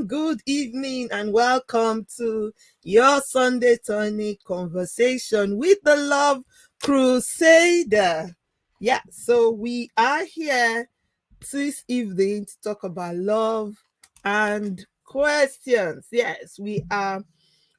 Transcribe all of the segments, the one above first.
everyone. Good evening and welcome to your Sunday Tonic conversation with the Love Crusader. Yeah, so we are here this evening to talk about love and questions. Yes, we are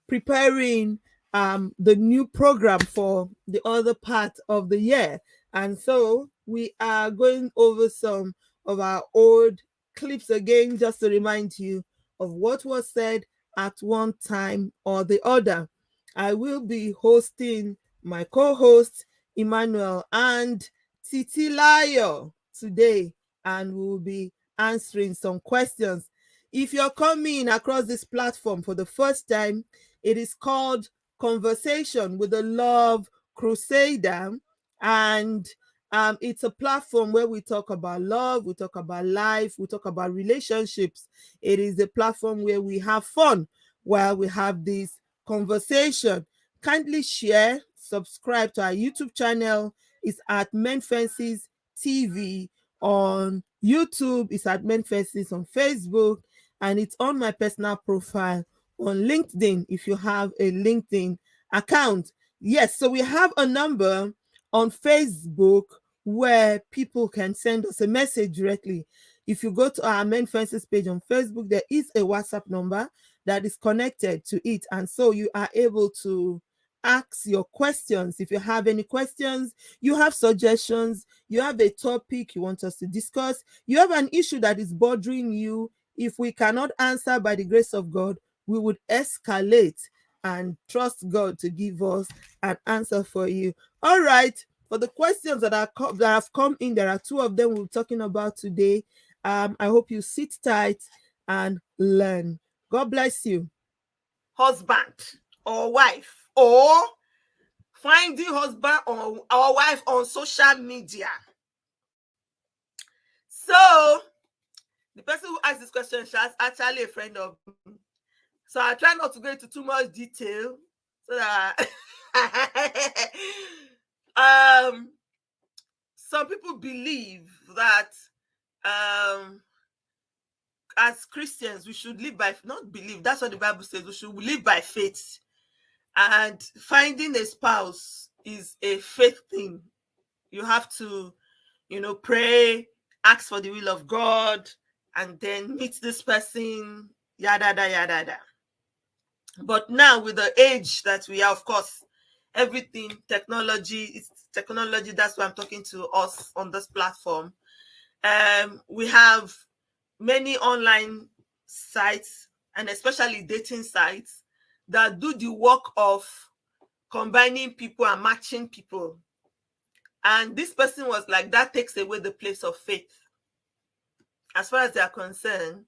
preparing the new program for the other part of the year. And so we are going over some of our old clips again, just to remind you of what was said at one time or the other. I will be hosting my co-host Emmanuel and Titilayo today, and we will be answering some questions. If you're coming across this platform for the first time, it is called Conversation with the Love Crusader, and it's a platform where we talk about love, we talk about life, we talk about relationships. It is a platform where we have fun while we have this conversation. Kindly share, subscribe to our YouTube channel. It's at Men Fences TV on YouTube. It's at Men Fences on Facebook, and it's on my personal profile on LinkedIn if you have a LinkedIn account. Yes, so we have a number on Facebook where people can send us a message directly. If you go to our Men Fences page on Facebook, there is a WhatsApp number that is connected to it. And so you are able to ask your questions. If you have any questions, you have suggestions, you have a topic you want us to discuss, you have an issue that is bothering you, if we cannot answer by the grace of God, we would escalate and trust God to give us an answer for you. All right. For the questions that have come in, there are two of them we're talking about today. I hope you sit tight and learn. God bless you. Husband or wife, or finding husband or wife on social media. So the person who asked this question is actually a friend of me. So I try not to go into too much detail so that some people believe that as Christians we should live by, not believe, that's what the Bible says, we should live by faith, and finding a spouse is a faith thing. You have to, pray, ask for the will of God, and then meet this person, yada yada yada. But now with the age that we are, of course, everything technology, it's technology. That's why I'm talking to us on this platform. We have many online sites, and especially dating sites, that do the work of combining people and matching people. And this person was like, that takes away the place of faith. As far as they are concerned,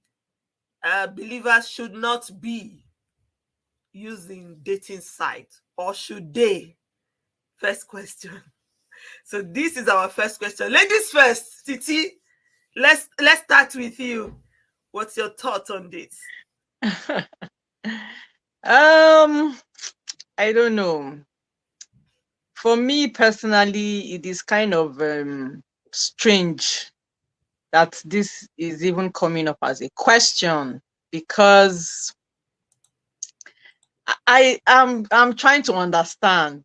believers should not be using dating sites, or should they? First question. So this is our first question. Ladies first. Titi, let's start with you. What's your thought on this? I don't know. For me personally, it is kind of strange that this is even coming up as a question, because I'm trying to understand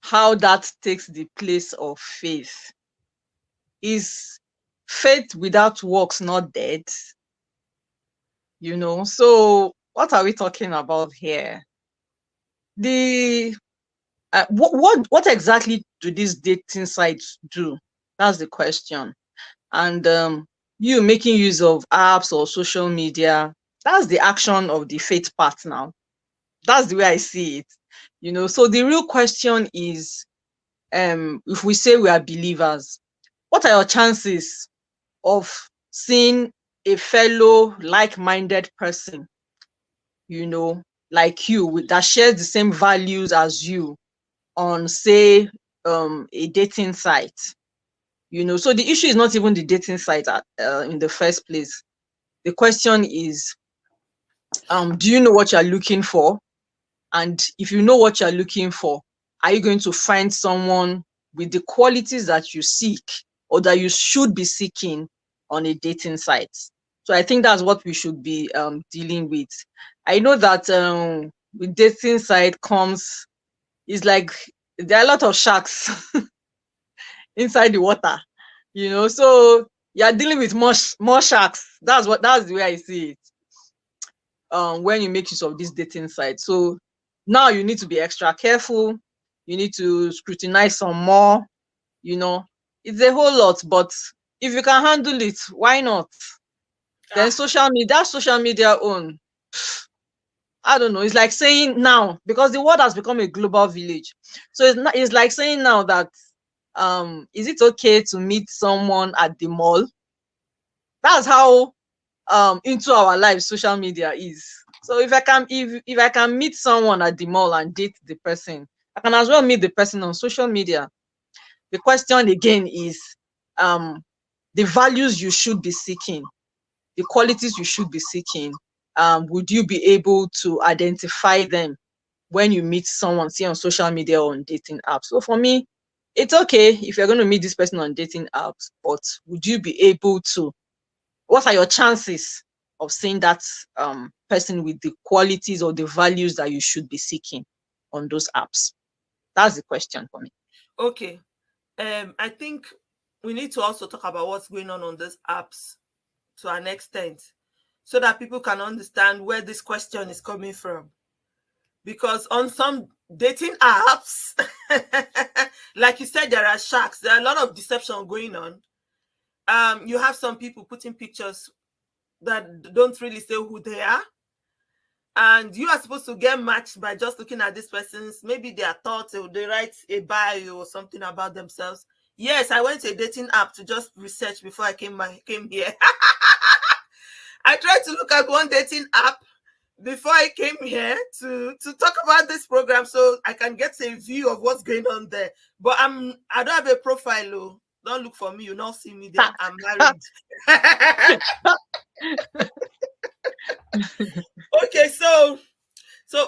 how that takes the place of faith. Is faith without works not dead? So what are we talking about here? What exactly do these dating sites do? That's the question. And you making use of apps or social media, that's the action of the faith part now. That's the way I see it. So the real question is, if we say we are believers, what are your chances of seeing a fellow like-minded person, like you, that shares the same values as you on, say, a dating site? So the issue is not even the dating site in the first place. The question is, do you know what you're looking for? And if you know what you're looking for, are you going to find someone with the qualities that you seek, or that you should be seeking on a dating site? So I think that's what we should be dealing with. I know that with dating side comes, it's like there are a lot of sharks inside the water, so you're dealing with more sharks. That's the way I see it. When you make use of this dating site. So now you need to be extra careful. You need to scrutinize some more. It's a whole lot, but if you can handle it, why not? Then social media own, I don't know. It's like saying now, because the world has become a global village. So it's like saying now that is it okay to meet someone at the mall? That's how into our lives social media is. So if I can meet someone at the mall and date the person, I can as well meet the person on social media. The question again is the values you should be seeking, the qualities you should be seeking. Would you be able to identify them when you meet someone, say on social media or on dating apps? So for me, it's okay if you're going to meet this person on dating apps, but would you be able to, what are your chances of seeing that person with the qualities or the values that you should be seeking on those apps? That's the question for me. Okay. I think we need to also talk about what's going on these apps to an extent, so that people can understand where this question is coming from. Because on some dating apps, like you said, there are sharks. There are a lot of deception going on. You have some people putting pictures that don't really say who they are, and you are supposed to get matched by just looking at this person's, maybe their thoughts, or they write a bio or something about themselves. Yes, I went to a dating app to just research before I came here. I tried to look at one dating app before I came here to talk about this program, so I can get a view of what's going on there. But I don't have a profile. Oh. Don't look for me. You not see me there. I'm married. Okay, so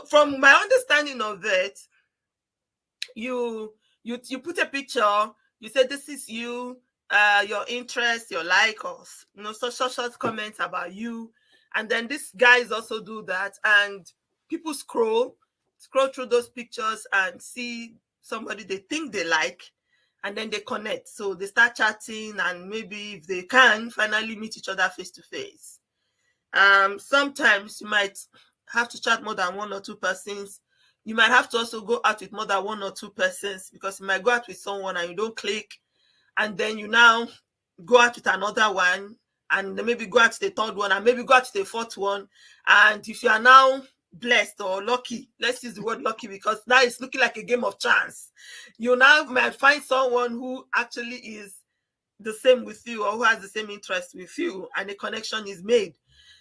from my understanding of it, you put a picture. You say this is you, your interest, your like, or short comments about you, and then these guys also do that, and people scroll through those pictures and see somebody they think they like, and then they connect. So they start chatting, and maybe if they can finally meet each other face to face. Sometimes you might have to chat more than one or two persons. You might have to also go out with more than one or two persons, because you might go out with someone and you don't click, and then you now go out with another one, and maybe go out to the third one, and maybe go out to the fourth one. And if you are now blessed or lucky, let's use the word lucky, because now it's looking like a game of chance, you now might find someone who actually is the same with you, or who has the same interest with you, and a connection is made.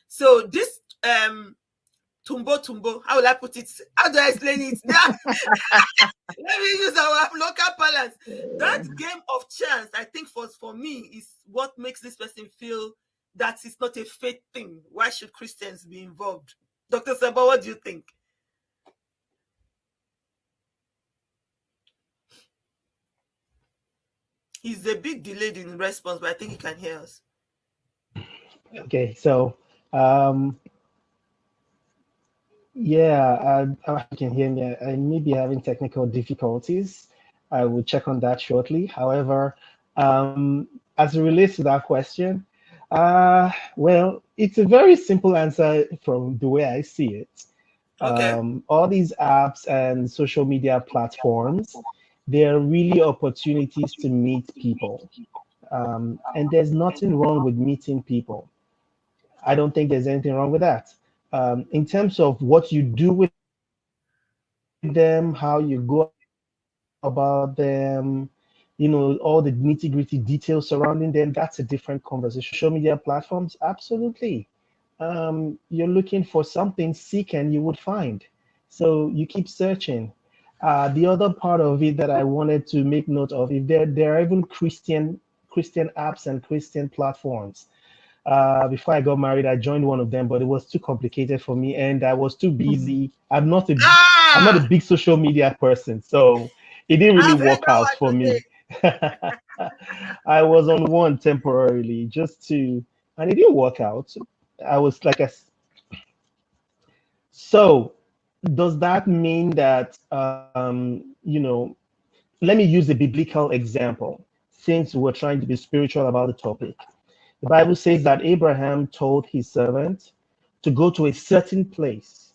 So this tumbo, how will I put it? How do I explain it? Let me use our local balance. That game of chance, I think for me, is what makes this person feel that it's not a faith thing. Why should Christians be involved? Dr. Seba, what do you think? He's a bit delayed in response, but I think he can hear us. Okay, so yeah, I hope you can hear me. I may be having technical difficulties. I will check on that shortly. However, as it relates to that question, well, it's a very simple answer from the way I see it. Okay. All these apps and social media platforms, they are really opportunities to meet people. And there's nothing wrong with meeting people. I don't think there's anything wrong with that. In terms of what you do with them, how you go about them, all the nitty-gritty details surrounding them, that's a different conversation. Social media platforms, absolutely. You're looking for something, seek and you would find. So you keep searching. The other part of it that I wanted to make note of, if there are even Christian apps and Christian platforms. Before I got married, I joined one of them, but it was too complicated for me, and I was too busy. I'm not a big social media person, so it didn't really I've heard work that out one for today. me. I was on one temporarily just to and it didn't work out. I was like, so does that mean that, let me use a biblical example since we're trying to be spiritual about the topic. The Bible says that Abraham told his servant to go to a certain place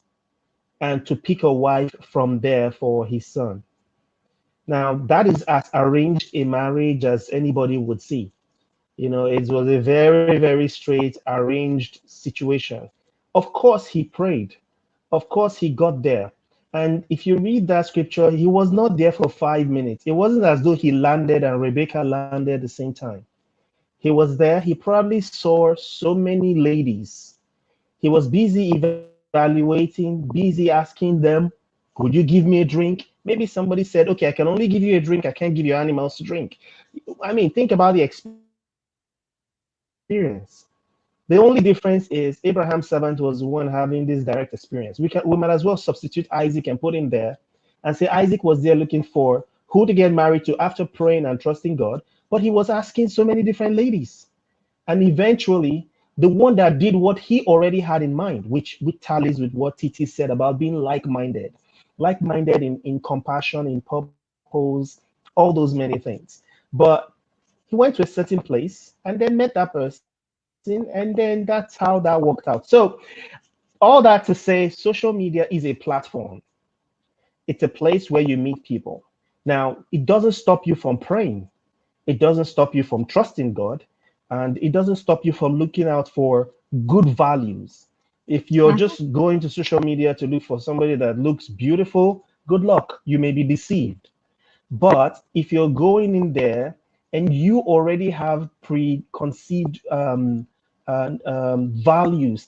and to pick a wife from there for his son. Now, that is as arranged a marriage as anybody would see. It was a very, very straight, arranged situation. Of course, he prayed. Of course, he got there. And if you read that scripture, he was not there for 5 minutes. It wasn't as though he landed and Rebecca landed at the same time. He was there. He probably saw so many ladies. He was busy evaluating, busy asking them, could you give me a drink? Maybe somebody said, okay, I can only give you a drink. I can't give you animals to drink. I mean, think about the experience. The only difference is Abraham's servant was the one having this direct experience. We might as well substitute Isaac and put him there and say Isaac was there looking for who to get married to after praying and trusting God, but he was asking so many different ladies. And eventually, the one that did what he already had in mind, which tallies with what Titi said about being like-minded in compassion, in purpose, all those many things. But he went to a certain place and then met that person, and then that's how that worked out. So all that to say, social media is a platform. It's a place where you meet people. Now, it doesn't stop you from praying. It doesn't stop you from trusting God, and it doesn't stop you from looking out for good values. If you're Mhm. just going to social media to look for somebody that looks beautiful, good luck. You may be deceived. But if you're going in there and you already have preconceived values,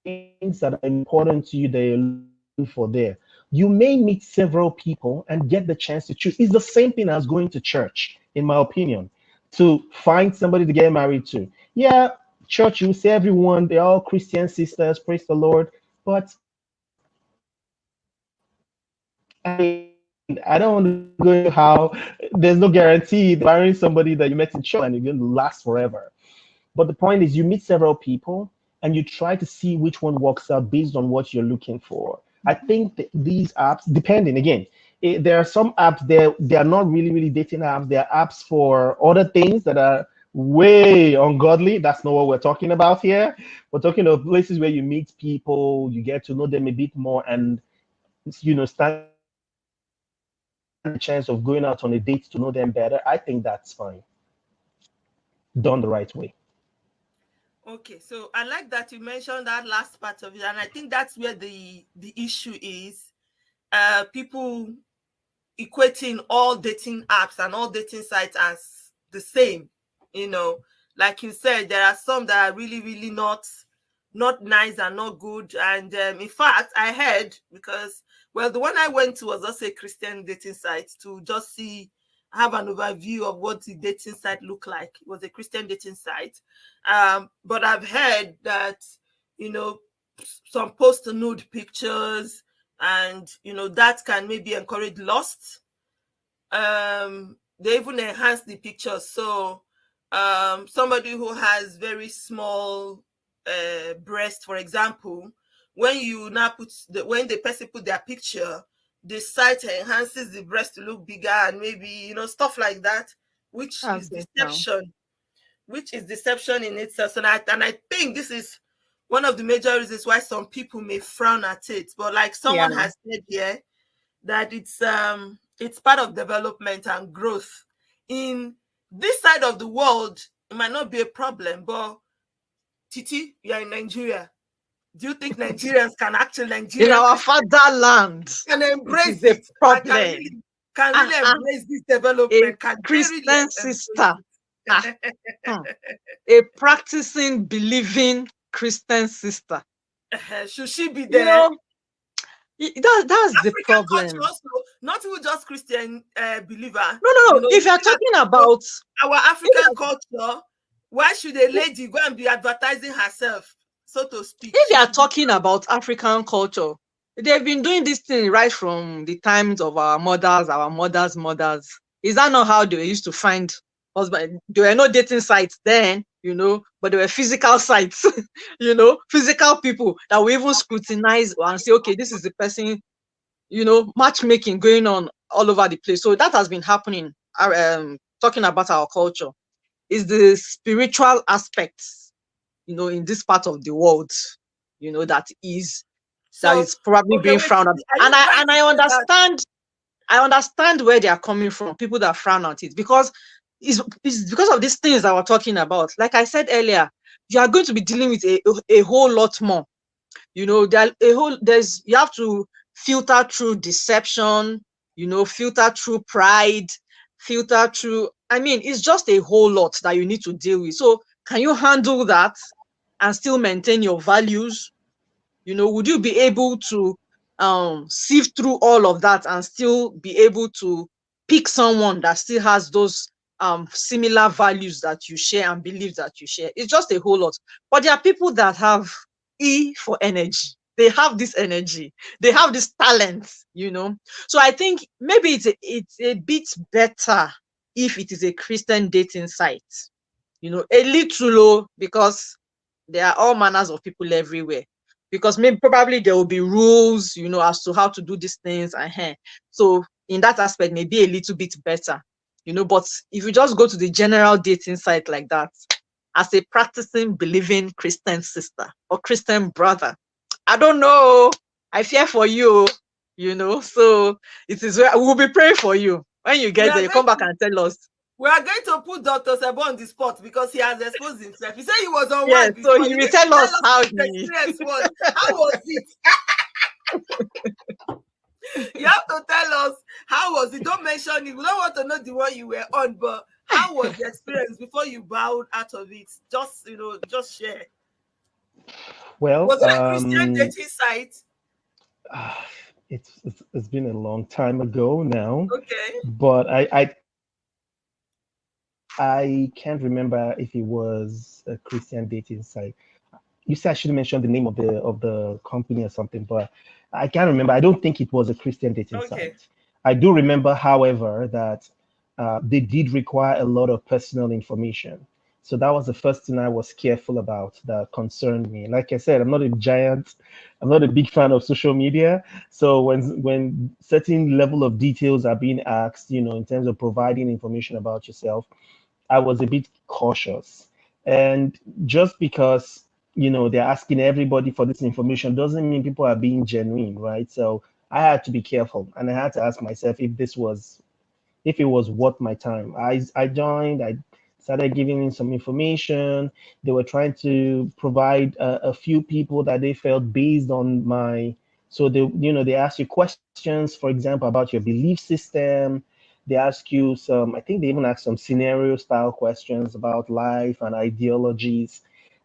things that are important to you that you're looking for there, you may meet several people and get the chance to choose. It's the same thing as going to church, in my opinion, to find somebody to get married to. Yeah, church, you say everyone, they're all Christian sisters, praise the Lord. But I mean, I don't want to go into how there's no guarantee that marrying somebody that you met in church and you're going to last forever. But the point is, you meet several people and you try to see which one works out based on what you're looking for. I think that these apps, depending again, there are some apps there, they are not really, really dating apps. They are apps for other things that are way ungodly. That's not what we're talking about here. We're talking of places where you meet people, you get to know them a bit more, and stand a chance of going out on a date to know them better. I think that's fine, done the right way. Okay, so I like that you mentioned that last part of it, and I think that's where the issue is. People equating all dating apps and all dating sites as the same. You know, like you said, there are some that are really, really not nice and not good. And in fact, I heard because well, the one I went to was also a Christian dating site to just see have an overview of what the dating site looked like. It was a Christian dating site, but I've heard that you know some post nude pictures and that can maybe encourage lust. They even enhance the picture, so somebody who has very small breast, for example, when you now when the person put their picture, the site enhances the breast to look bigger and maybe stuff like that, which is That's it now. deception, in itself. And I think this is one of the major reasons why some people may frown at it. But like Yeah. someone has said here, that it's part of development and growth. In this side of the world, it might not be a problem, but Titi, you're in Nigeria. Do you think In Nigerian our Christians fatherland, can it is embrace a it and problem. can Ah, really ah, embrace this a development? Can they really Christian embrace sister. Ah, hmm, a practicing, believing Christian sister. it? Should she be You there? know, that's the African culture problem. also, not even just Christian believer. No, no, no. If you're Looking at talking about, our if African you're, culture, why should a lady go and be advertising herself, so to speak? if She you're should be. talking about African culture, they've been doing this thing right from the times of our mothers' mothers. Is that not how they used to find husband? There were no dating sites then. but there were physical sites, physical people that will even scrutinize and say, okay, this is the person, matchmaking going on all over the place. So that has been happening. Talking about our culture is the spiritual aspects, in this part of the world, that So, is probably okay, being wait. frowned at. Are And you I trying and to I say that? understand, where they are coming from, people that frown at it, because it's because of these things that we're talking about. Like I said earlier, you are going to be dealing with a whole lot more. You have to filter through deception, filter through pride, filter through, it's just a whole lot that you need to deal with. So can you handle that and still maintain your values? Would you be able to sift through all of that and still be able to pick someone that still has those similar values that you share and beliefs that you share? It's just a whole lot. But there are people that have E for energy. They have this energy. They have this talent. So I think maybe it's a bit better if it is a Christian dating site. A little low, because there are all manners of people everywhere. Because maybe probably there will be rules, as to how to do these things. So in that aspect, maybe a little bit better. But if you just go to the general dating site like that, as a practicing, believing Christian sister or Christian brother, I don't know. I fear for you. So it is where we will be praying for you. When you We get are there, you going come back to and tell us. we are going to put Dr. Sebo on the spot because he has exposed himself. He said he was on Yes, one so before. he You will need to tell tell us us how what his he. experience was. How was it? You have to tell us how was it. Don't mention it. We don't want to know the one you were on, but how was the experience before you bowed out of it? Just share. Well, Was it a Christian dating site? ah, it's been a long time ago now, Okay. but I can't remember if it was a Christian dating site. You said I should mention the name of the company or something, but I can't remember. I don't think it was a Christian dating Okay. site. I do remember, however, that they did require a lot of personal information. So that was the first thing I was careful about that concerned me. Like I said, I'm not a giant, I'm not a big fan of social media. So when certain level of details are being asked, in terms of providing information about yourself, I was a bit cautious. And just because, they're asking everybody for this information doesn't mean people are being genuine, right? So I had to be careful, and I had to ask myself if it was worth my time. I joined, I started giving in some information. They were trying to provide a few people that they felt based on my, so they ask you questions, for example, about your belief system. They ask you some, I think they even ask some scenario style questions about life and ideologies.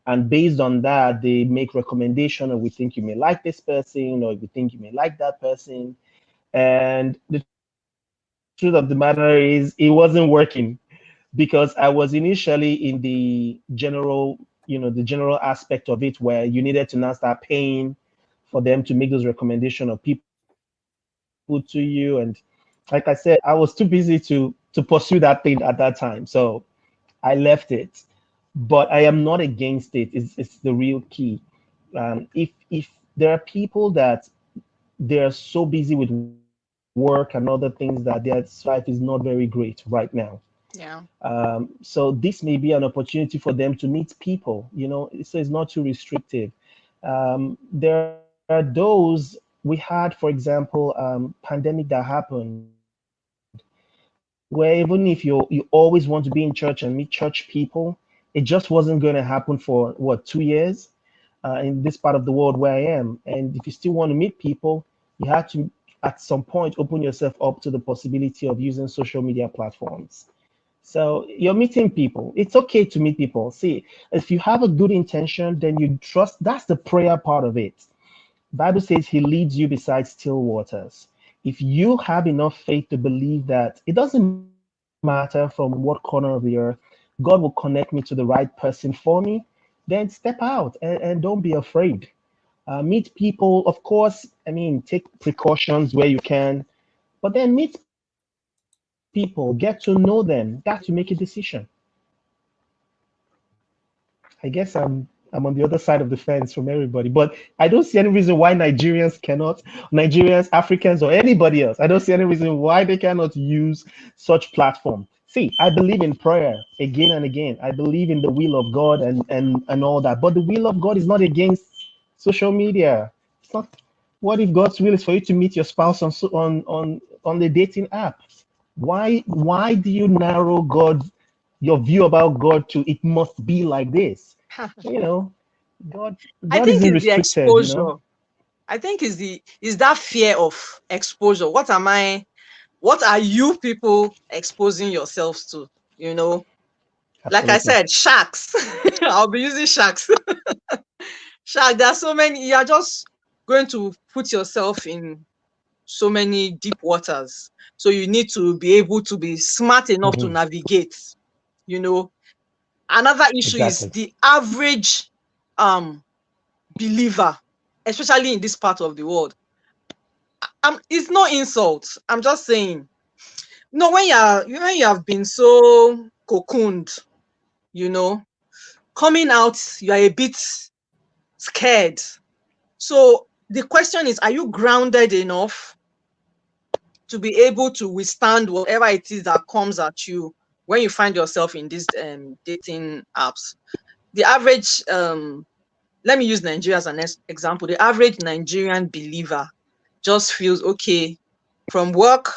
And based on that, they make recommendation, or we think you may like this person, or we think you may like that person. And the truth of the matter is it wasn't working, because I was initially in the general aspect of it, where you needed to now start paying for them to make those recommendations of people to you. And like I said, I was too busy to pursue that thing at that time. So I left it. But I am not against it. It's the real key. If there are people that they're so busy with work and other things that their life is not very great right now. Yeah. So this may be an opportunity for them to meet people, so it's not too restrictive. There are those we had, for example, pandemic that happened, where even if you always want to be in church and meet church people, it just wasn't going to happen for what, 2 years, in this part of the world where I am. And if you still want to meet people, you had to at some point open yourself up to the possibility of using social media platforms. So you're meeting people. It's okay to meet people. See, if you have a good intention, then you trust. That's the prayer part of it. Bible says he leads you beside still waters. If you have enough faith to believe that it doesn't matter from what corner of the earth, God will connect me to the right person for me, then step out and don't be afraid. Meet people, of course. I mean, take precautions where you can, but then meet people, get to know them. That's to make a decision. I guess I'm on the other side of the fence from everybody, but I don't see any reason why Nigerians, Africans, or anybody else. I don't see any reason why they cannot use such platform. See, I believe in prayer again and again. I believe in the will of God and all that. But the will of God is not against social media. It's not. What if God's will is for you to meet your spouse on the dating app? Why do you narrow your view about God to it must be like this? You know, God I God think isn't it's the restricted, you know. exposure. I think is that fear of exposure. What are you people exposing yourselves to? You know, like I Absolutely. said, sharks. I'll be using sharks. Shark, there are so many, you are just going to put yourself in so many deep waters. So you need to be able to be smart enough to Hmm. navigate, you know. Another issue is Exactly. the average um believer, especially in this part of the world. It's no insult. I'm just saying. No, when you have been so cocooned, you know, coming out, you are a bit scared. So the question is, are you grounded enough to be able to withstand whatever it is that comes at you when you find yourself in these dating apps? The average, let me use Nigeria as an example. The average Nigerian believer just feels okay from work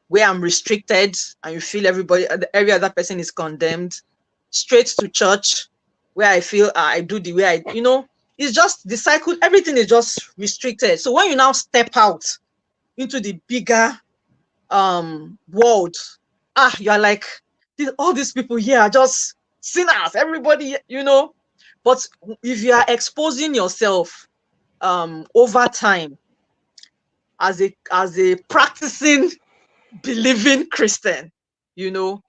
where I'm restricted and you feel every other person is condemned, straight to church where I feel I do the way it's just the cycle, everything is just restricted. So when you now step out into the bigger world, you're like, all these people here are just sinners, everybody, but if you are exposing yourself over time as a practicing believing Christian, you know,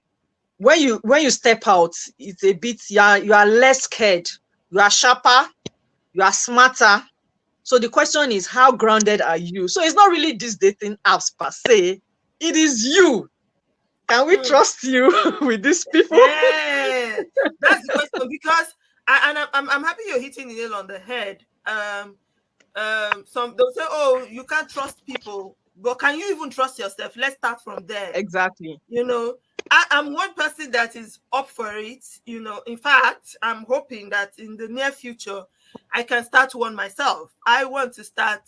when you step out, it's a bit, you are less scared, you are sharper, you are smarter. So the question is, how grounded are you? So it's not really these dating apps per se, it is you. Can we Mm. trust you with these people? Yeah, that's the question because I'm happy you're hitting the nail on the head. Some they'll say, "Oh, you can't trust people," but can you even trust yourself? Let's start from there. Exactly. You know, I'm one person that is up for it. You know, in fact, I'm hoping that in the near future, I can start one myself. I want to start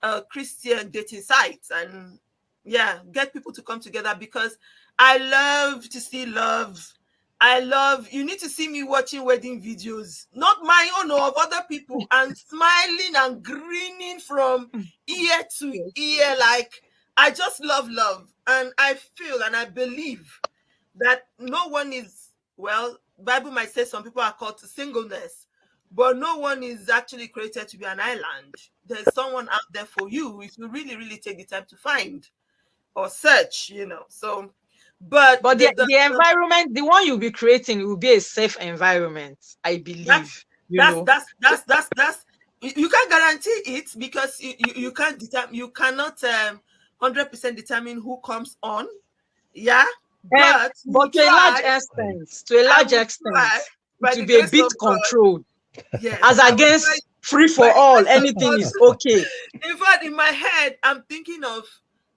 a Christian dating site and yeah, get people to come together because I love to see love. You need to see me watching wedding videos, not my own or of other people, and smiling and grinning from ear to Yes. ear. Like, I just love love. And I feel and I believe that no one is, well, Bible might say some people are called to singleness, but no one is actually created to be an island. There's someone out there for you if you really, really take the time to find or search, So, but But the environment, the one you'll be creating will be a safe environment, I that's believe, that's that's that's that's that's you can't guarantee it because you can't determine, you cannot 100% determine who comes on. Yeah, but you But will try. Right. to a I large will extent, try it by will the be a grace bit of God. controlled. Yes, As I will try against free by for the all, grace of anything is God. okay. In fact, in my head, I'm thinking of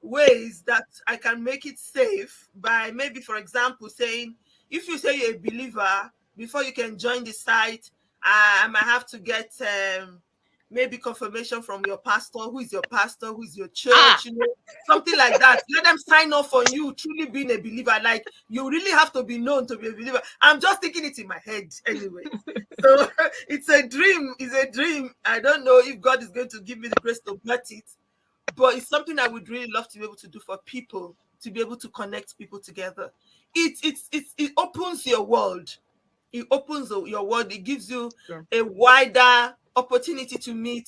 ways that I can make it safe by maybe, for example, saying, if you say you're a believer, before you can join the site, I might have to get maybe confirmation from your pastor. Who is your pastor? Who is your Ah, church? Something like that. Let them sign off on you truly being a believer. Like, you really have to be known to be a believer. I'm just thinking it in my head anyway. So it's a dream. It's a dream. I don't know if God is going to give me the grace to get it, but it's something I would really love to be able to do for people, to be able to connect people together. It opens your world. It opens your world. It gives you sure. a wider opportunity to meet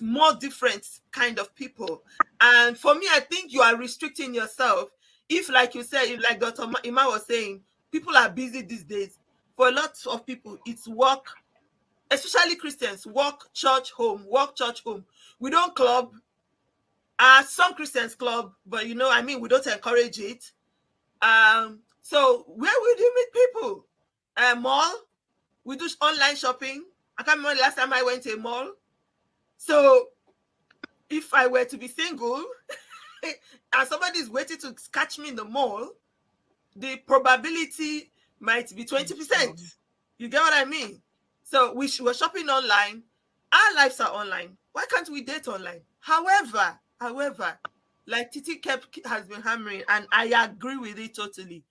more different kind of people. And for me, I think you are restricting yourself. If, like you said, if, like Dr. Ima was saying, people are busy these days. For a lot of people, it's work, especially Christians, work, church, home, work, church, home. We don't club. Some Christians club, but we don't encourage it. So where would you meet people? Mall? We do online shopping. I can't remember the last time I went to a mall. So if I were to be single and somebody is waiting to catch me in the mall, the probability might be 20%. You get what I mean? So we're shopping online. Our lives are online. Why can't we date online? However, like Titi kept has been hammering, and I agree with it totally.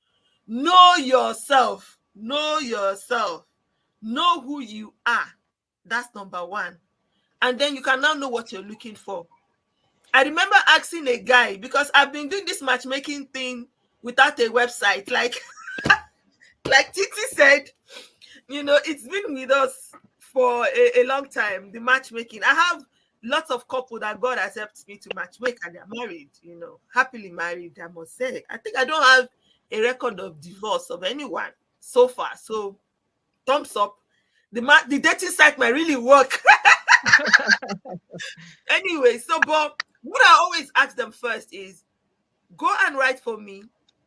Know yourself. Know yourself. Know who you are. That's number one. And then you can now know what you're looking for. I remember asking a guy, because I've been doing this matchmaking thing without a website. Like Titi said, it's been with us for a long time, the matchmaking. I have lots of couple that God has helped me to matchmake, and they're married, happily married, I must say. I think I don't have a record of divorce of anyone so far. So thumbs up. The dating site might really work. Anyway, but what I always ask them first is, go and write for me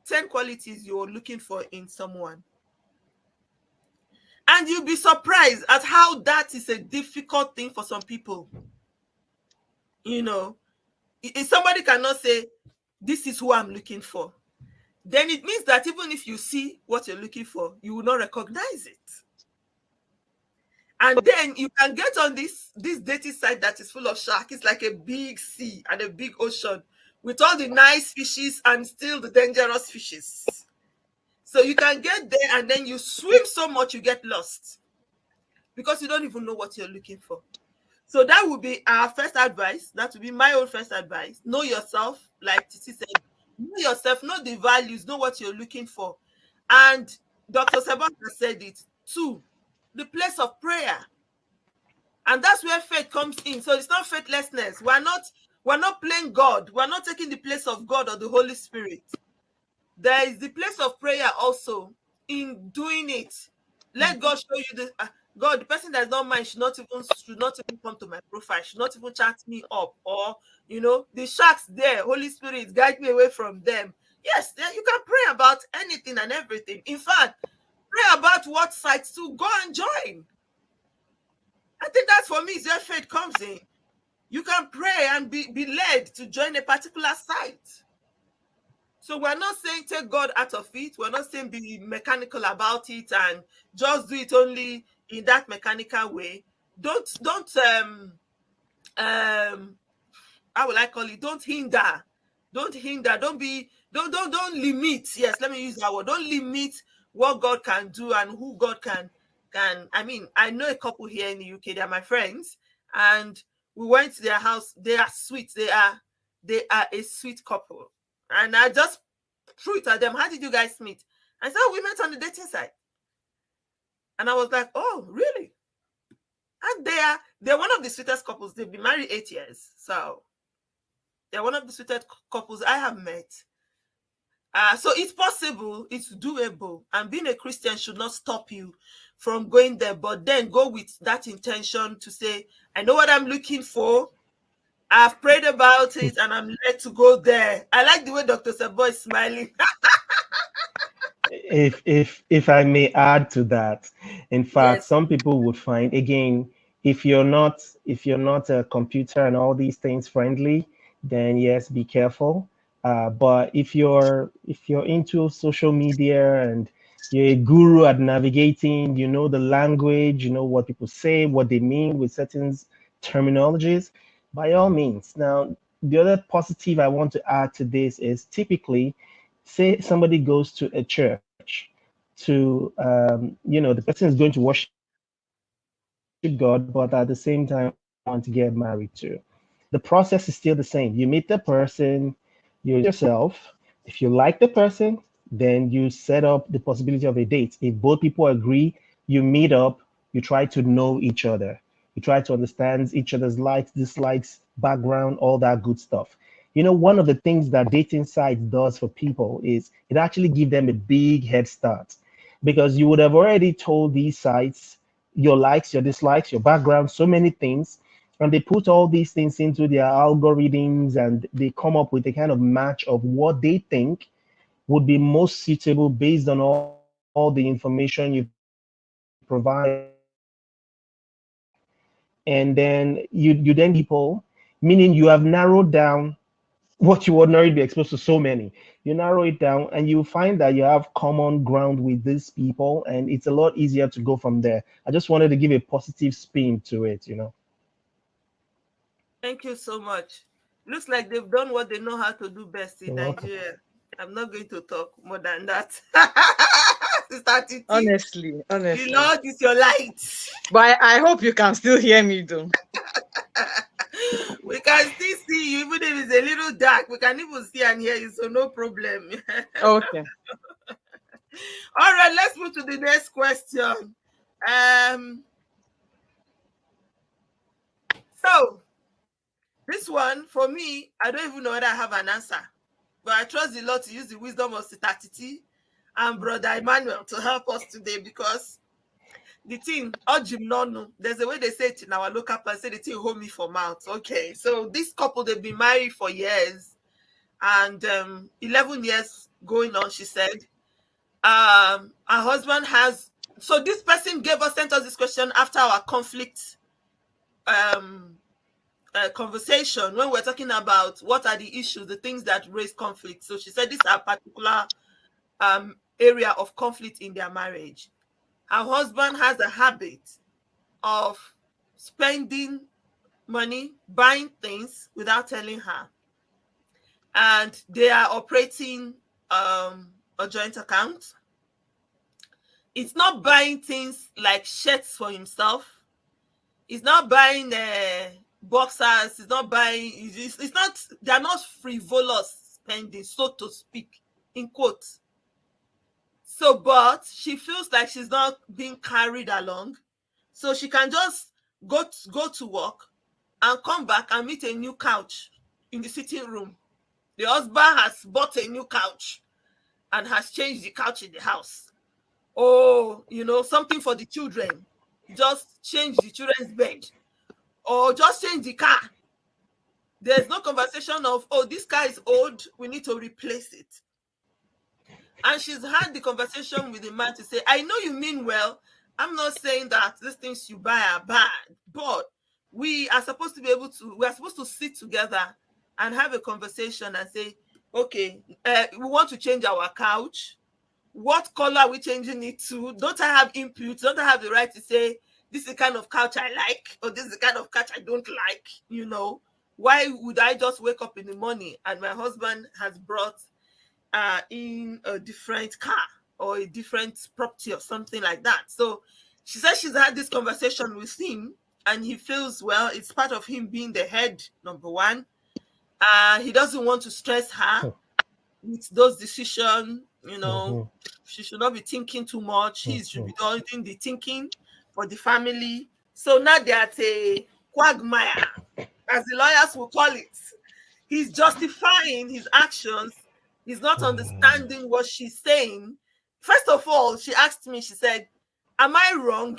10 qualities you're looking for in someone. And you'll be surprised at how that is a difficult thing for some people. If somebody cannot say, this is who I'm looking for, then it means that even if you see what you're looking for, you will not recognize it. And then you can get on this dating site that is full of sharks. It's like a big sea and a big ocean with all the nice fishes and still the dangerous fishes. So you can get there and then you swim so much you get lost because you don't even know what you're looking for. So that would be our first advice. That would be my own first advice. Know yourself, like Titi said. Know yourself, know the values, know what you're looking for. And Dr. Sebastian said it. 2, the place of prayer. And that's where faith comes in. So it's not faithlessness. We're not playing God. We're not taking the place of God or the Holy Spirit. There is the place of prayer also in doing it. Let God show you the person that is not mine should not even come to my profile, should not even chat me up, or the sharks there, Holy Spirit, guide me away from them. Yes, you can pray about anything and everything. In fact, pray about what sites to go and join. I think that's, for me, is where faith comes in. You can pray and be led to join a particular site. So we're not saying take God out of it. We're not saying be mechanical about it and just do it only in that mechanical way. Don't how will I call it? Don't hinder. Don't limit. Yes, let me use that word. Don't limit what God can do and who God can. I mean, I know a couple here in the UK. They're my friends, and we went to their house. They are sweet. They are a sweet couple. And I just threw it at them. How did you guys meet? I said, we met on the dating site. And I was like, oh, really? And they're one of the sweetest couples. They've been married 8 years. So they're one of the sweetest couples I have met. So it's possible, it's doable. And being a Christian should not stop you from going there. But then go with that intention to say, I know what I'm looking for. I've prayed about it and I'm led to go there. I like the way Dr. Sabo is smiling. If I may add to that, in fact, Yes. some people would find, again, if you're not a computer and all these things friendly, then yes, be careful. But if you're into social media and you're a guru at navigating, you know the language, you know what people say, what they mean with certain terminologies, by all means. Now, the other positive I want to add to this is, typically, say somebody goes to a church to the person is going to worship God, but at the same time want to get married to. The process is still the same. You meet the person, you introduce yourself. If you like the person, then you set up the possibility of a date. If both people agree, you meet up, you try to know each other. You try to understand each other's likes, dislikes, background, all that good stuff. One of the things that dating sites does for people is it actually gives them a big head start, because you would have already told these sites your likes, your dislikes, your background, so many things, and they put all these things into their algorithms and they come up with a kind of match of what they think would be most suitable based on all the information you've provided. provide, and then you then people, meaning you have narrowed down what you ordinarily be exposed to so many. You narrow it down and you find that you have common ground with these people, and it's a lot easier to go from there. I just wanted to give a positive spin to it, you know. Thank you so much. Looks like they've done what they know how to do best in You're welcome. Nigeria. I'm not going to talk more than that. Sister Titi, Honestly, the honestly. Lord is your light. But I hope you can still hear me though. We can still see you, even if it's a little dark. We can even see and hear you, so no problem. Okay. All right, let's move to the next question. Um, so this one for me, I don't even know whether I have an answer, but I trust the Lord to use the wisdom of Sister Titi and Brother Emmanuel to help us today because the thing, Ojim Nonu, there's a way they say it in our local place, say the thing hold me for mouth. Okay, so this couple, they've been married for years and 11 years going on, she said. Her husband has, so this person sent us this question after our conflict um, conversation when we're talking about what are the issues, the things that raise conflict. So she said this is a particular area of conflict in their marriage. Her husband has a habit of spending money, buying things without telling her. And they are operating a joint account. It's not buying things like shirts for himself. It's not buying boxers. It's not buying. It's not. They're not frivolous spending, so to speak, in quotes. So, but she feels like she's not being carried along, so she can just go to work and come back and meet a new couch in the sitting room. The husband has bought a new couch and has changed the couch in the house. Oh, something for the children. Just change the children's bed or just change the car. There's no conversation of, oh, this car is old, we need to replace it. And she's had the conversation with the man to say, I know you mean well. I'm not saying that these things you buy are bad, but we are supposed to sit together and have a conversation and say, okay, we want to change our couch. What color are we changing it to? Don't I have input? Don't I have the right to say, this is the kind of couch I like, or this is the kind of couch I don't like? Why would I just wake up in the morning and my husband has brought in a different car or a different property or something like that? So she says she's had this conversation with him and he feels, well, it's part of him being the head, number one. He doesn't want to stress her with those decisions. Mhm, She should not be thinking too much. He should be mhm. doing the thinking for the family. So now they're at a quagmire, as the lawyers will call it. He's justifying his actions. He's not understanding what she's saying. First of all, she asked me, she said, am I wrong?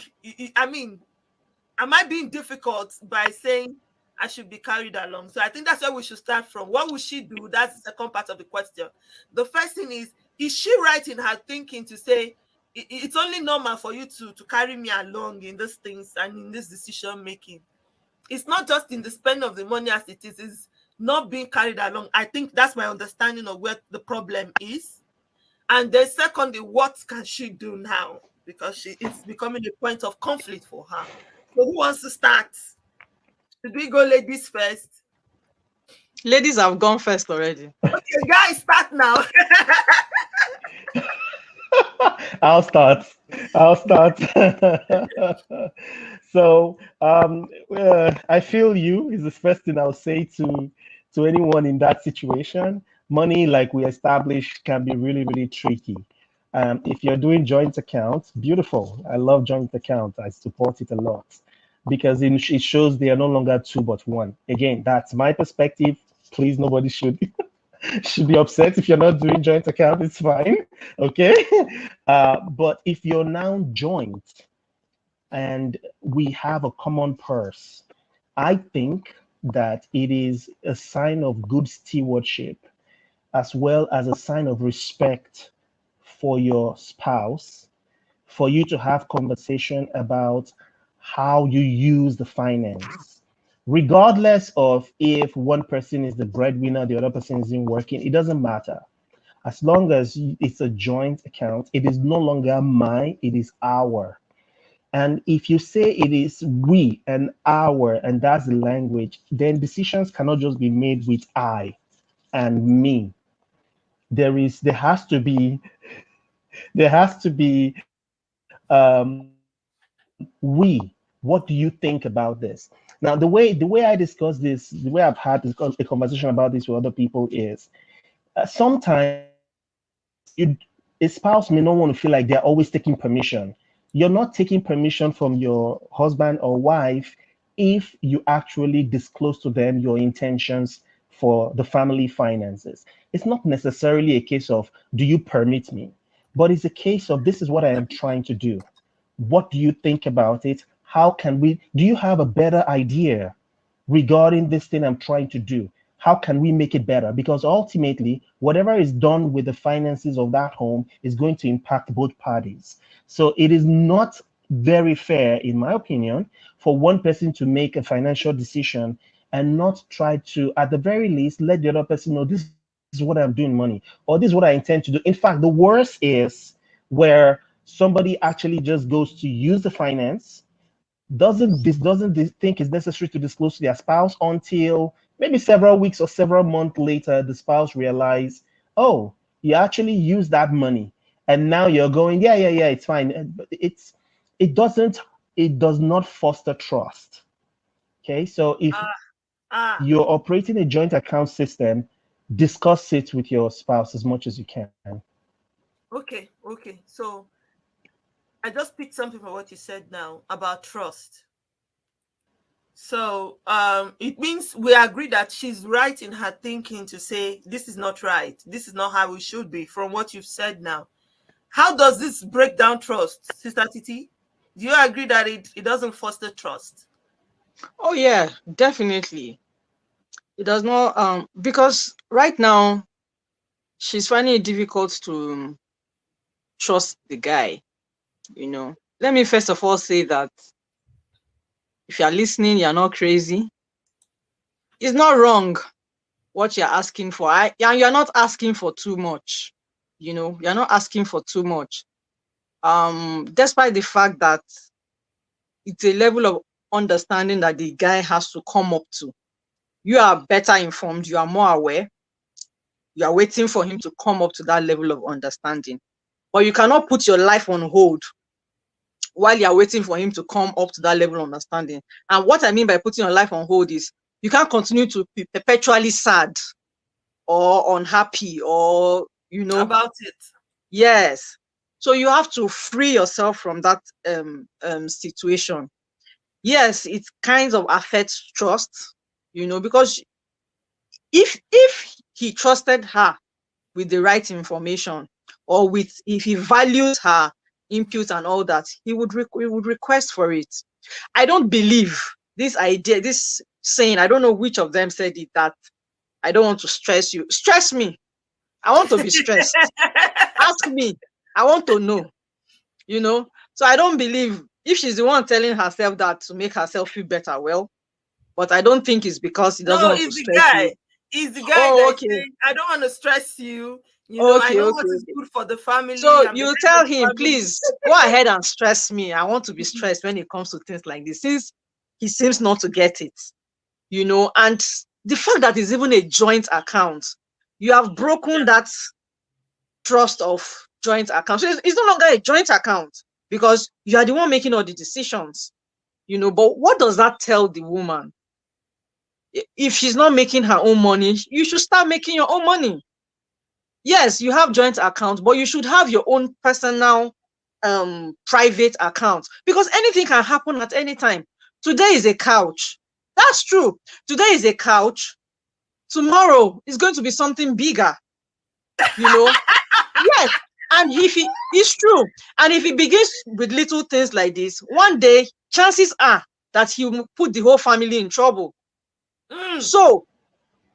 I mean, am I being difficult by saying I should be carried along? So I think that's where we should start from. What would she do? That's the second part of the question. The first thing is she right in her thinking to say it's only normal for you to carry me along in these things and in this decision making? It's not just in the spending of the money as it is not being carried along. I think that's my understanding of where the problem is. And then secondly, what can she do now? Because it's becoming a point of conflict for her. So who wants to start? Should we go ladies first? Ladies have gone first already. Okay, guys, start now. I'll start. I'll start. So I feel you is the first thing I'll say to anyone in that situation. Money, like we established, can be really, really tricky. If you're doing joint accounts, beautiful. I love joint accounts. I support it a lot because it shows they are no longer two but one. Again, that's my perspective. Please, nobody should be upset if you're not doing joint account. It's fine, okay. But if you're now joint and we have a common purse, I think that it is a sign of good stewardship as well as a sign of respect for your spouse for you to have conversation about how you use the finance. Regardless of if one person is the breadwinner, the other person isn't working, it doesn't matter. As long as it's a joint account, it is no longer mine, it is our. And if you say it is we and our, and that's the language, then decisions cannot just be made with I and me. There has to be we. What do you think about this? Now, the way I discuss this, the way I've had a conversation about this with other people is sometimes a spouse may not want to feel like they're always taking permission. You're not taking permission from your husband or wife if you actually disclose to them your intentions for the family finances. It's not necessarily a case of, do you permit me? But it's a case of, this is what I am trying to do. What do you think about it? How can we, do you have a better idea regarding this thing I'm trying to do? How can we make it better? Because ultimately, whatever is done with the finances of that home is going to impact both parties. So it is not very fair, in my opinion, for one person to make a financial decision and not try to, at the very least, let the other person know, this is what I'm doing money, or this is what I intend to do. In fact, the worst is where somebody actually just goes to use the finance, doesn't think it's necessary to disclose to their spouse until maybe several weeks or several months later the spouse realize, oh, you actually used that money, and now you're going, yeah, yeah, yeah, it's fine. But it doesn't it does not foster trust. Okay, so if Ah, ah. you're operating a joint account system, discuss it with your spouse as much as you can. Okay, okay. So I just picked something from what you said now about trust. So it means we agree that she's right in her thinking to say this is not right. This is not how it should be from what you've said now. How does this break down trust, Sister Titi? Do you agree that it doesn't foster trust? Oh yeah, definitely. It does not because right now she's finding it difficult to trust the guy, you know. Let me first of all say that if you're listening, you're not crazy. It's not wrong what you're asking for. And you're not asking for too much. You know, you're not asking for too much. Despite the fact that it's a level of understanding that the guy has to come up to. You are better informed, you are more aware, you are waiting for him to come up to that level of understanding. But you cannot put your life on hold while you're waiting for him to come up to that level of understanding. And what I mean by putting your life on hold is you can't continue to be perpetually sad or unhappy or, About it. yes. So you have to free yourself from that situation. Yes, it kind of affects trust, because if he trusted her with the right information, or with if he values her input and all that, he would request for it. I don't believe this idea, this saying, I don't know which of them said it, that I don't want to stress you. Stress me. I want to be stressed. Ask me. I want to know, So I don't believe if she's the one telling herself that to make herself feel better, well, but I don't think it's because he doesn't No, want to it's the stress you. guy. It's the guy that Oh, is okay. saying, I don't want to stress you. I Okay, know okay, what is okay. good for the family. So I'm the you head of tell the him, family. please go ahead and stress me. I want to be stressed when it comes to things like this, since he seems not to get it, and the fact that it's even a joint account, you have broken that trust of joint account. So it's no longer a joint account because you are the one making all the decisions, but what does that tell the woman? If she's not making her own money, you should start making your own money. Yes, you have joint accounts, but you should have your own personal private account, because anything can happen at any time. Today is a couch. That's true. Today is a couch. Tomorrow is going to be something bigger, you know. Yes. And if it's true. And if he begins with little things like this, one day chances are that he will put the whole family in trouble. Mm. So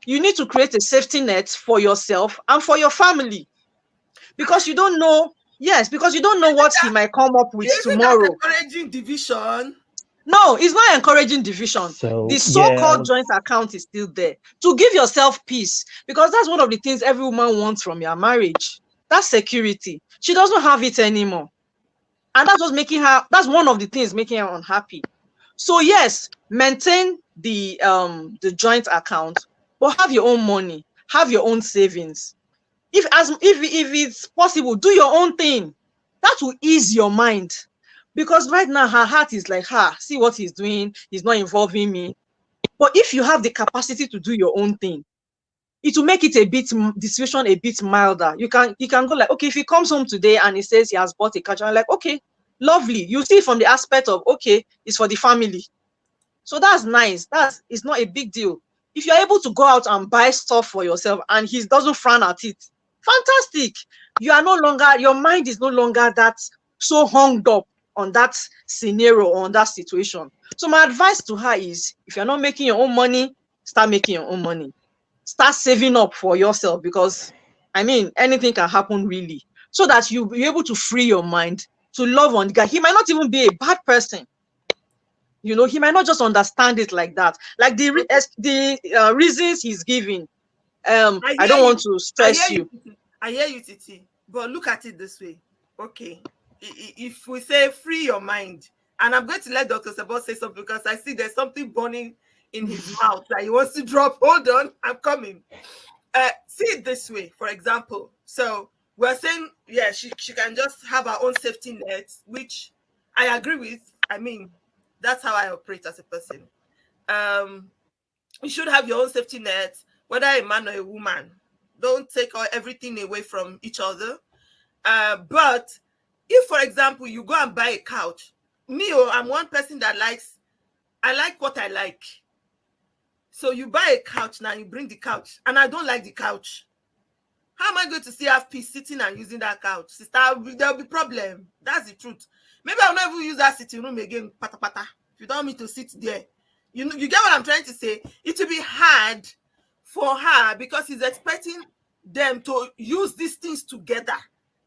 you need to create a safety net for yourself and for your family, because you don't know Yes, because you don't know what he might come up with Isn't that tomorrow. encouraging division? No, it's not encouraging division. The So yeah, I so-called was joint account is still there to give yourself peace, because that's one of the things every woman wants from your marriage. That's security. She doesn't have it anymore. And that's what's making her, that's one of the things making her unhappy. So yes, maintain the joint account, but have your own money, have your own savings. If it's possible, do your own thing. That will ease your mind. Because right now her heart is like, see what he's doing, he's not involving me. But if you have the capacity to do your own thing, it will make it the situation a bit milder. You can go like, okay, if he comes home today and he says he has bought a car, I'm like, okay, lovely. You see it from the aspect of, okay, it's for the family. So that's nice. It's not a big deal. If you're able to go out and buy stuff for yourself and he doesn't frown at it, fantastic. Your mind is no longer that so hung up on that scenario or on that situation. So my advice to her is, if you're not making your own money, start making your own money. Start saving up for yourself, because I mean, anything can happen really. So that you'll be able to free your mind to love on the guy. He might not even be a bad person. He might not just understand it like that. Like the reasons he's giving. I I hear don't want you. to I stress hear you. you. Titi. I hear you, Titi. But look at it this way. Okay. If we say free your mind, and I'm going to let Dr. Sabot say something because I see there's something burning in his mouth that he wants to drop. Hold on, I'm coming. See it this way, for example. So we're saying, yeah, she can just have her own safety net, which I agree with. I mean, that's how I operate as a person. Um, you should have your own safety net, whether a man or a woman. Don't take everything away from each other. But if, for example, you go and buy a couch, I'm one person that I like what I like. So you buy a couch now, you bring the couch, and I don't like the couch. How am I going to still have peace sitting and using that couch? Sister, there'll be problem. That's the truth. Maybe I'll never use that sitting room again, pata pata. If you don't want me to sit there. You get what I'm trying to say? It will be hard for her because he's expecting them to use these things together.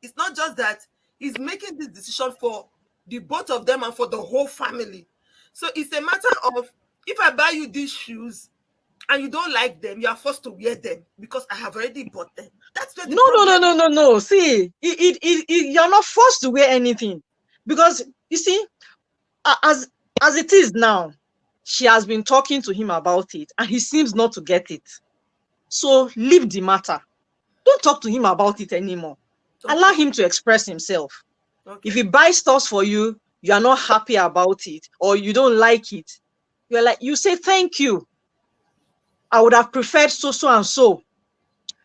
It's not just that he's making this decision for the both of them and for the whole family. So it's a matter of, if I buy you these shoes and you don't like them, you are forced to wear them because I have already bought them. That's where the No, no, problem no, is. no, no, no. See, you're not forced to wear anything, because you see, as it is now, she has been talking to him about it, and he seems not to get it. So leave the matter. Don't talk to him about it anymore. Allow Okay, him to express himself. If okay. he buys stuff for you, you are not happy about it, or you don't like it, you say, thank you. I would have preferred so, so, and so.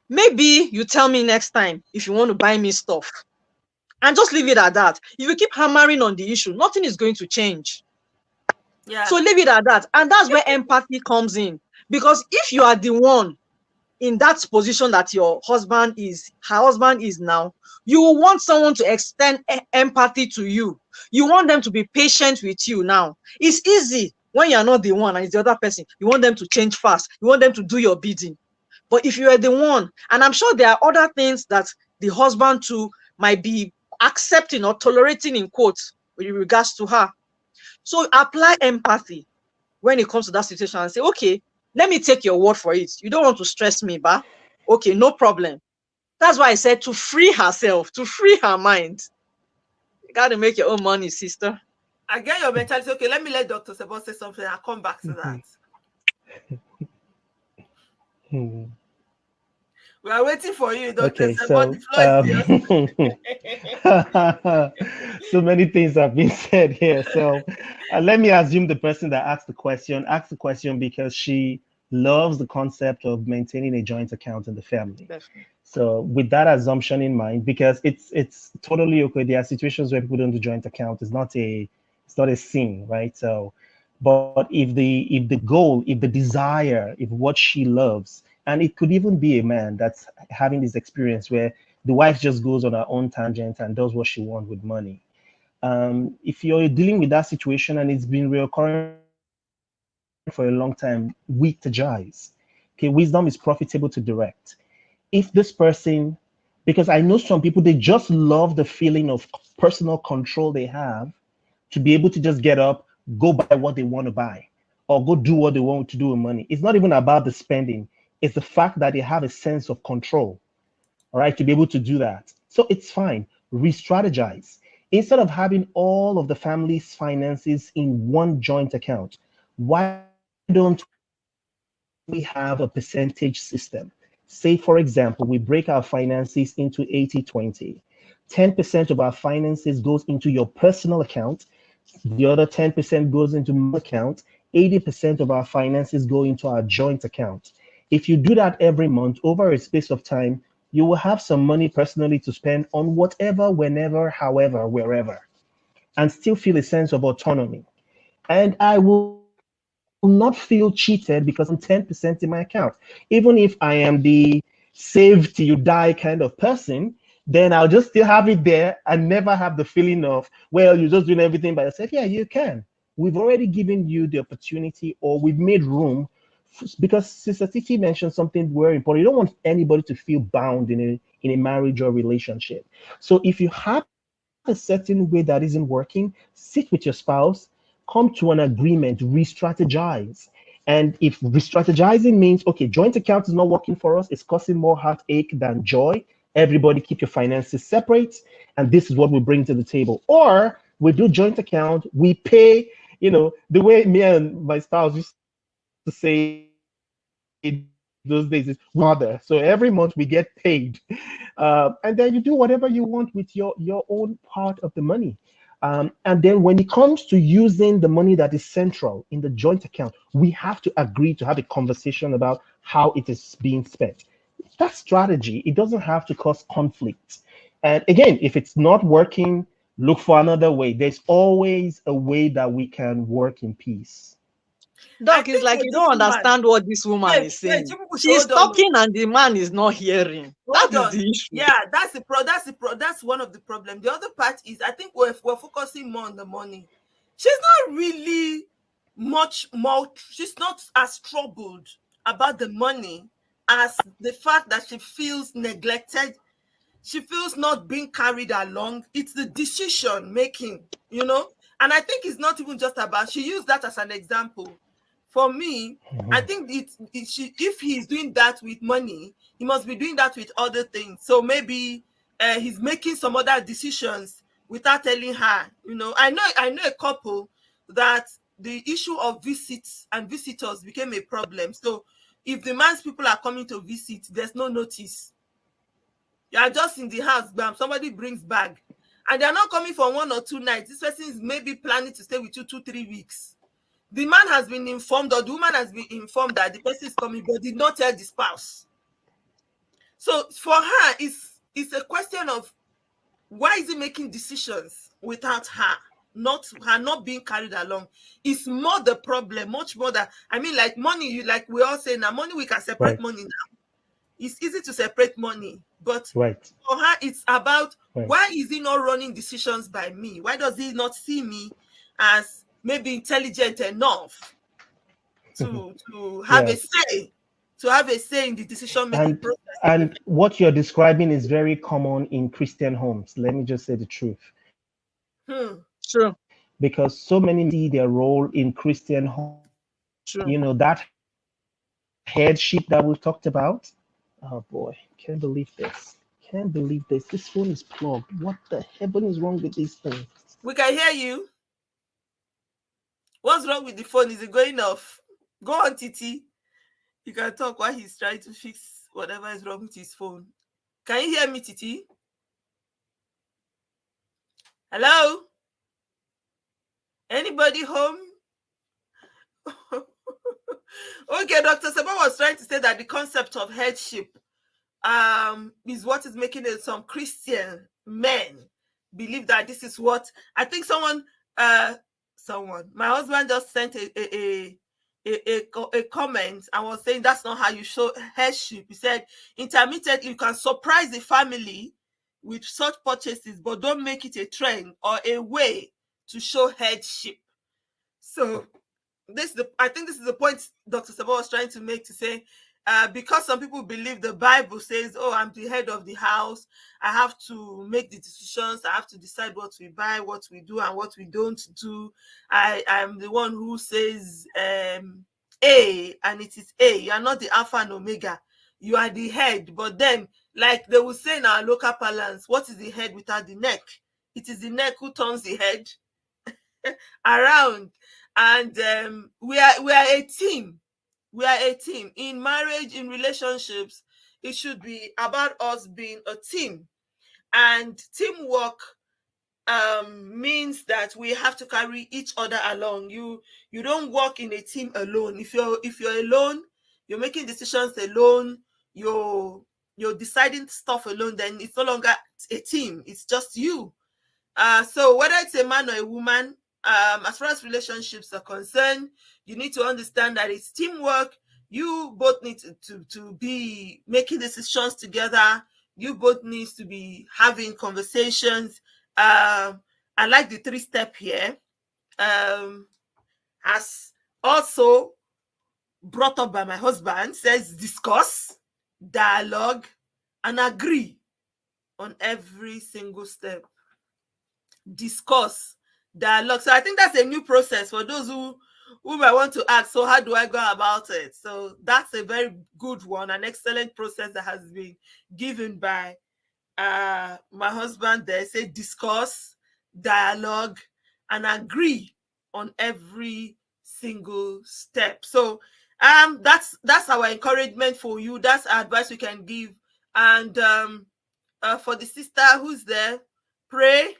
Maybe you tell me next time if you want to buy me stuff. And just leave it at that. If you keep hammering on the issue, nothing is going to change. Yeah. So leave it at that. And that's where empathy comes in. Because if you are the one in that position that her husband is now, you will want someone to extend empathy to you. You want them to be patient with you now. It's easy when you're not the one and it's the other person. You want them to change fast. You want them to do your bidding. But if you are the one, and I'm sure there are other things that the husband too might be accepting or tolerating in quotes with regards to her. So apply empathy when it comes to that situation and say, okay, let me take your word for it. You don't want to stress me, ba? Okay, no problem. That's why I said to free herself, to free her mind. You got to make your own money, sister. I get your mentality. Okay, let me let Dr. Sebon say something. I'll come back to that. Mhm. Hmm. We are waiting for you, Dr. Okay, Sebon. The so floor is yours. so many things have been said here. So let me assume the person that asked the question because she loves the concept of maintaining a joint account in the family. Definitely. So with that assumption in mind, because it's totally okay. There are situations where people don't do joint account. It's not a sin, right? So, but if the goal, if the desire, if what she loves, and it could even be a man that's having this experience where the wife just goes on her own tangent and does what she wants with money. If you're dealing with that situation and it's been recurring for a long time, weak to strategize. Okay, wisdom is profitable to direct. If this person Because I know some people, they just love the feeling of personal control they have to be able to just get up, go buy what they want to buy, or go do what they want to do with money. It's not even about the spending, it's the fact that they have a sense of control, all right, to be able to do that. So it's fine. Re strategize. Instead of having all of the family's finances in one joint account, why don't we have a percentage system? Say, for example, we break our finances into 80-20. 10% of our finances goes into your personal account, the other 10% goes into my account, 80% of our finances go into our joint account. If you do that every month over a space of time, you will have some money personally to spend on whatever, whenever, however, wherever, and still feel a sense of autonomy. And I will not feel cheated because I'm putting 10% in my account. Even if I am the save till you die kind of person, then I'll just still have it there and never have the feeling of, well, you're just doing everything by yourself. Yeah, you can. We've already given you the opportunity, or we've made room, because Sister Titi mentioned something very important. You don't want anybody to feel bound in a marriage or relationship. So if you have a certain way that isn't working, sit with your spouse, come to an agreement, re-strategize. And if re-strategizing means, okay, joint account is not working for us, it's causing more heartache than joy, everybody keep your finances separate, and this is what we bring to the table. Or we do joint account, we pay, the way me and my spouse used to say those days is, we pay mother. So every month we get paid. And then you do whatever you want with your own part of the money. And then when it comes to using the money that is central in the joint account, we have to agree to have a conversation about how it is being spent. That's strategy. It doesn't have to cause conflict. And again, if it's not working, look for another way. There's always a way that we can work in peace. I Doc, it's think like with you this don't woman, understand what this woman wait, is wait, you saying. people should She's hold on. talking and the man is not hearing. That Hold is on. the issue. Yeah, that's one of the problem. The other part is, I think we're focusing more on the money. She's not really much more. She's not as troubled about the money as the fact that she feels neglected. She feels not being carried along. It's the decision making, you know. And I think it's not even just about. She used that as an example. For me, I Mhm. think if he's doing that with money, he must be doing that with other things. So maybe he's making some other decisions without telling her. You know, I know a couple that the issue of visits and visitors became a problem. So if the man's people are coming to visit, there's no notice. You are just in the house, bam, somebody brings bag, and they are not coming for 1 or 2 nights. This person is maybe planning to stay with you 2 3 weeks. The man has been informed, or the woman has been informed that the person is coming, but did not tell the spouse. So for her, it's a question of, why is he making decisions without her, not her not being carried along? It's more the problem, much more than, I mean, like money. You, like we all say now, money, we can separate Right, money now. It's easy to separate money, but right, for her, it's about, right. why is he not running decisions by me? Why does he not see me as maybe intelligent enough to have a Yes. say, in the decision making And process? and what you're describing is very common in Christian homes. Let me just say the truth. Hmm. True, Because so many men see their role in Christian homes. true. That headship that we've talked about. Oh boy, can't believe this. Can't believe this. This phone is plugged. What the heaven is wrong with this thing? We can hear you. What's wrong with the phone? Is it going off? Go on, Titi. You can talk while he's trying to fix whatever is wrong with his phone. Can you hear me, Titi? Hello? Anybody home? Okay, Dr. Seba was trying to say that the concept of headship is what is making it, some Christian men believe that this is what, I think uh someone, my husband just sent a comment and was saying that's not how you show headship. He said intermittently you can surprise the family with such purchases, but don't make it a trend or a way to show headship. So I think this is the point Dr. Sabo was trying to make, to say because some people believe the Bible says, oh, I'm the head of the house. I have to make the decisions. I have to decide what we buy, what we do, and what we don't do. I'm the one who says A, and it is A. You are not the Alpha and Omega. You are the head. But then, like they will say in our local parlance, what is the head without the neck? It is the neck who turns the head around. And we are a team. We are a team. In marriage, in relationships, it should be about us being a team. And teamwork means that we have to carry each other along. You don't work in a team alone. If you're alone, you're making decisions alone, you're deciding stuff alone, then it's no longer a team. It's just you. So whether it's a man or a woman, as far as relationships are concerned, you need to understand that it's teamwork. You both need to be making decisions together. You both need to be having conversations. I like the 3-step here. As also brought up by my husband, says discuss, dialogue, and agree on every single step. Discuss, dialogue. So I think that's a new process for those who might want to ask, so how do I go about it? So that's a very good one, an excellent process that has been given by my husband there. Say discuss, dialogue, and agree on every single step. So that's our encouragement for you. That's our advice we can give. And for the sister who's there, pray.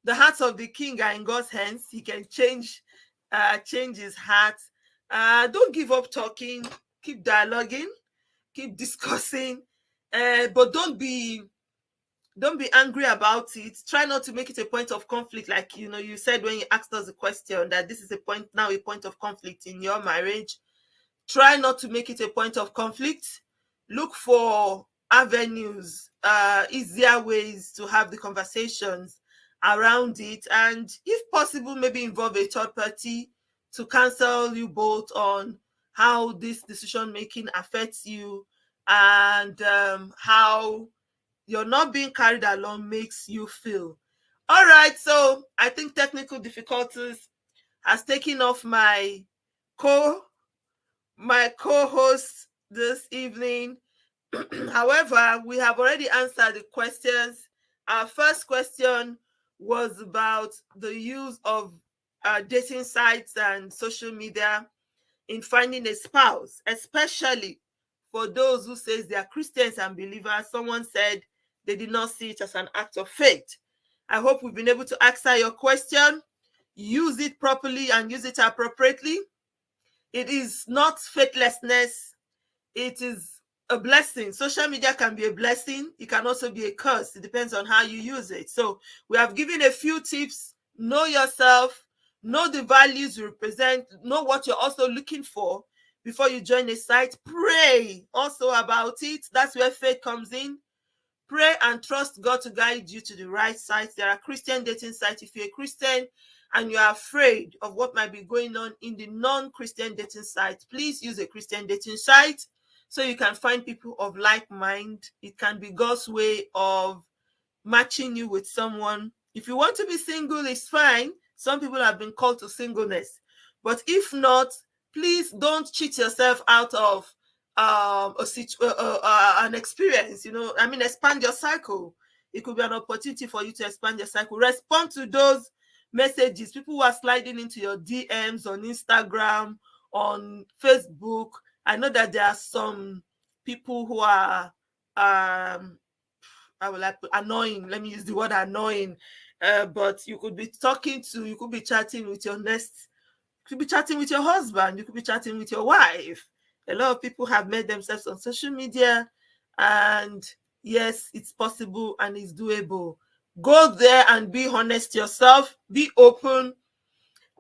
The hearts of the king are in God's hands. He can change his heart. Don't give up talking. Keep dialoguing. Keep discussing. But don't be angry about it. Try not to make it a point of conflict. Like you said when you asked us a question that this is a point of conflict in your marriage. Try not to make it a point of conflict. Look for avenues, easier ways to have the conversations around it, and if possible, maybe involve a third party to counsel you both on how this decision making affects you, and how you're not being carried along makes you feel. All right, so I think technical difficulties has taken off my co-host this evening. However, we have already answered the questions. Our first question was about the use of dating sites and social media in finding a spouse, especially for those who says they are Christians and believers. Someone said they did not see it as an act of faith. I hope we've been able to answer your question. Use it properly and use it appropriately. It is not faithlessness. It is a blessing. Social media can be a blessing. It can also be a curse. It depends on how you use it. So we have given a few tips. Know yourself. Know the values you represent. Know what you're also looking for before you join a site. Pray also about it. That's where faith comes in. Pray and trust God to guide you to the right sites. There are Christian dating sites. If you're a Christian and you're afraid of what might be going on in the non-Christian dating site, please use a Christian dating site so you can find people of like mind. It can be God's way of matching you with someone. If you want to be single, it's fine. Some people have been called to singleness. But if not, please don't cheat yourself out of an experience. Expand your cycle. It could be an opportunity for you to expand your cycle. Respond to those messages. People who are sliding into your DMs on Instagram, on Facebook. I know that there are some people who are annoying. Let me use the word annoying. But you could be chatting with your you could be chatting with your husband, you could be chatting with your wife. A lot of people have made themselves on social media, and yes, it's possible and it's doable. Go there and be honest yourself. Be open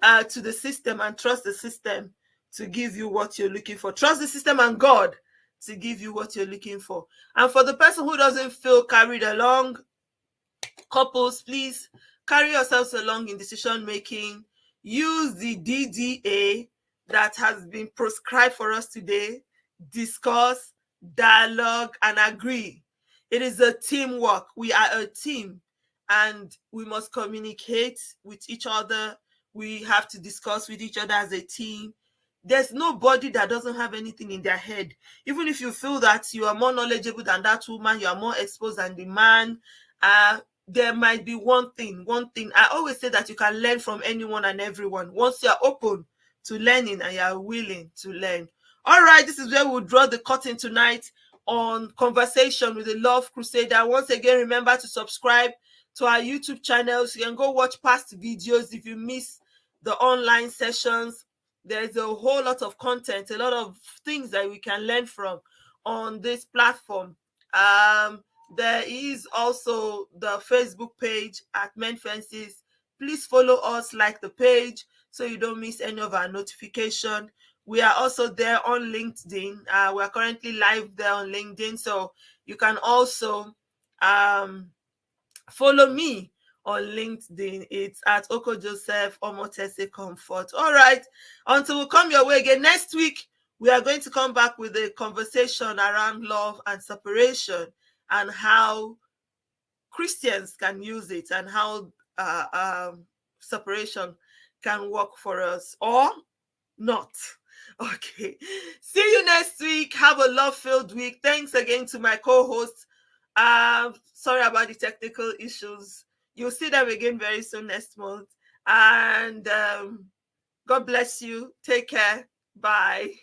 to the system and trust the system to give you what you're looking for. Trust the system and God to give you what you're looking for. And for the person who doesn't feel carried along, couples, please carry yourselves along in decision making. Use the DDA that has been prescribed for us today. discuss, dialogue, and agree. It is a teamwork. We are a team, and we must communicate with each other. We have to discuss with each other as a team. There's nobody that doesn't have anything in their head. Even if you feel that you are more knowledgeable than that woman, you are more exposed than the man, there might be one thing. I always say that you can learn from anyone and everyone once you are open to learning and you are willing to learn. All right, this is where we'll draw the curtain tonight on Conversation with the Love Crusader. Once again, remember to subscribe to our YouTube channels. You can go watch past videos if you miss the online sessions. There's a whole lot of content, a lot of things that we can learn from on this platform. There is also the Facebook page at Men Fences. Please follow us, like the page, so you don't miss any of our notification. We are also there on LinkedIn. We are currently live there on LinkedIn, so you can also follow me on LinkedIn. It's at Oko Joseph Omotese Comfort. All right, until we come your way again next week, we are going to come back with a conversation around love and separation and how Christians can use it and how separation can work for us or not. Okay. See you next week. Have a love-filled week. Thanks again to my co-hosts. Sorry about the technical issues. You'll see them again very soon next month. And God bless you. Take care. Bye.